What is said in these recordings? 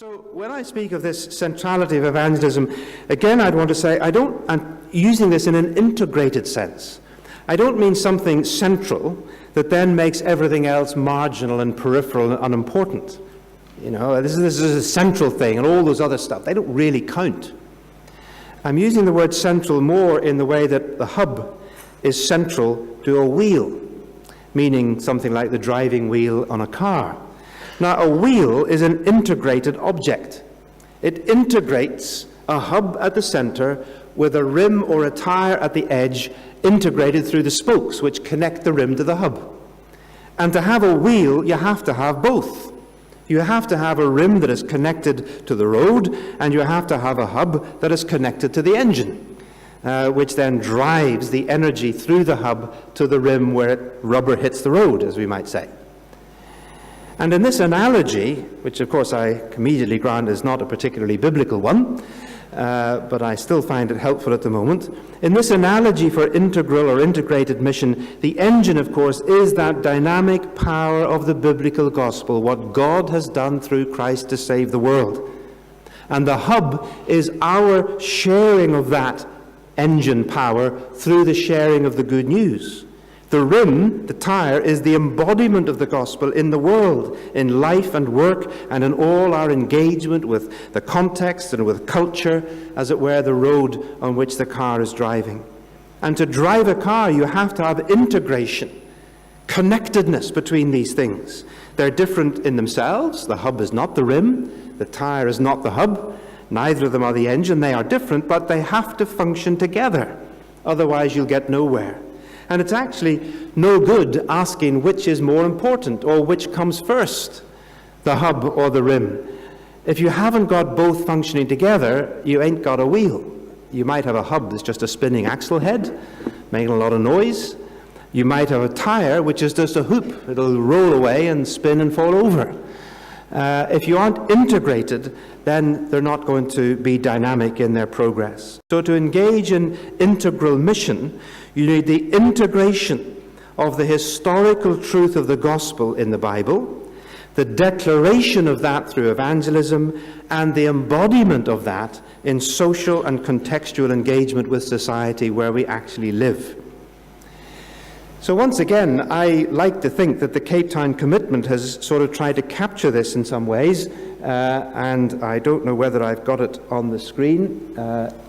So when I speak of this centrality of evangelism, again I'd want to say I'm using this in an integrated sense. I don't mean something central that then makes everything else marginal and peripheral and unimportant. You know, this is a central thing, and all those other stuff, they don't really count. I'm using the word central more in the way that the hub is central to a wheel, meaning something like the driving wheel on a car. Now, a wheel is an integrated object. It integrates a hub at the center with a rim or a tire at the edge integrated through the spokes which connect the rim to the hub. And to have a wheel, you have to have both. You have to have a rim that is connected to the road, and you have to have a hub that is connected to the engine, which then drives the energy through the hub to the rim where rubber hits the road, as we might say. And in this analogy, which of course I immediately grant is not a particularly biblical one, but I still find it helpful at the moment, in this analogy for integral or integrated mission, the engine, of course, is that dynamic power of the biblical gospel, what God has done through Christ to save the world. And the hub is our sharing of that engine power through the sharing of the good news. The rim, the tire, is the embodiment of the gospel in the world, in life and work, and in all our engagement with the context and with culture, as it were, the road on which the car is driving. And to drive a car, you have to have integration, connectedness between these things. They're different in themselves. The hub is not the rim, the tire is not the hub, neither of them are the engine. They are different, but they have to function together. Otherwise, you'll get nowhere. And it's actually no good asking which is more important or which comes first, the hub or the rim. If you haven't got both functioning together, you ain't got a wheel. You might have a hub that's just a spinning axle head, making a lot of noise. You might have a tire which is just a hoop. It'll roll away and spin and fall over. If you aren't integrated, then they're not going to be dynamic in their progress. So to engage in integral mission, you need the integration of the historical truth of the gospel in the Bible, the declaration of that through evangelism, and the embodiment of that in social and contextual engagement with society where we actually live. So once again, I like to think that the Cape Town commitment has sort of tried to capture this in some ways, and I don't know whether I've got it on the screen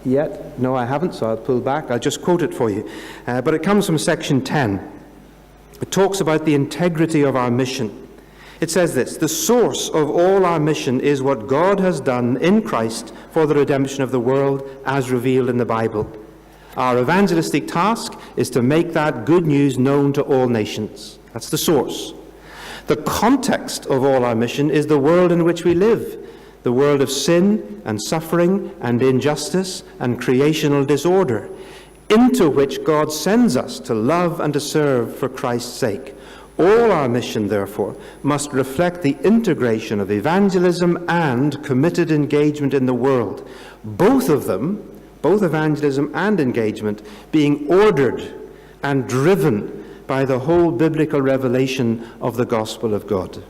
yet. No, I haven't, so I'll pull back. I'll just quote it for you. But it comes from section 10. It talks about the integrity of our mission. It says this: the source of all our mission is what God has done in Christ for the redemption of the world as revealed in the Bible. Our evangelistic task is to make that good news known to all nations. That's the source. The context of all our mission is the world in which we live, the world of sin and suffering and injustice and creational disorder, into which God sends us to love and to serve for Christ's sake. All our mission, therefore, must reflect the integration of evangelism and committed engagement in the world, both of them, both evangelism and engagement, being ordered and driven by the whole biblical revelation of the gospel of God.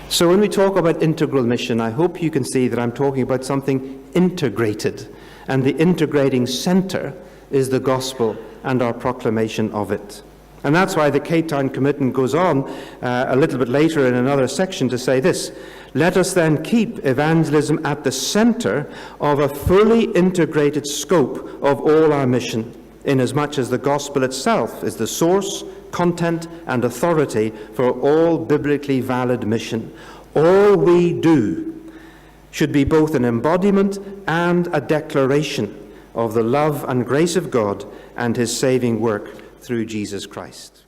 So when we talk about integral mission, I hope you can see that I'm talking about something integrated, and the integrating center is the gospel and our proclamation of it. And that's why the Cape Town Commitment goes on a little bit later in another section to say this: let us then keep evangelism at the center of a fully integrated scope of all our mission, inasmuch as the gospel itself is the source, content, and authority for all biblically valid mission. All we do should be both an embodiment and a declaration of the love and grace of God and his saving work through Jesus Christ.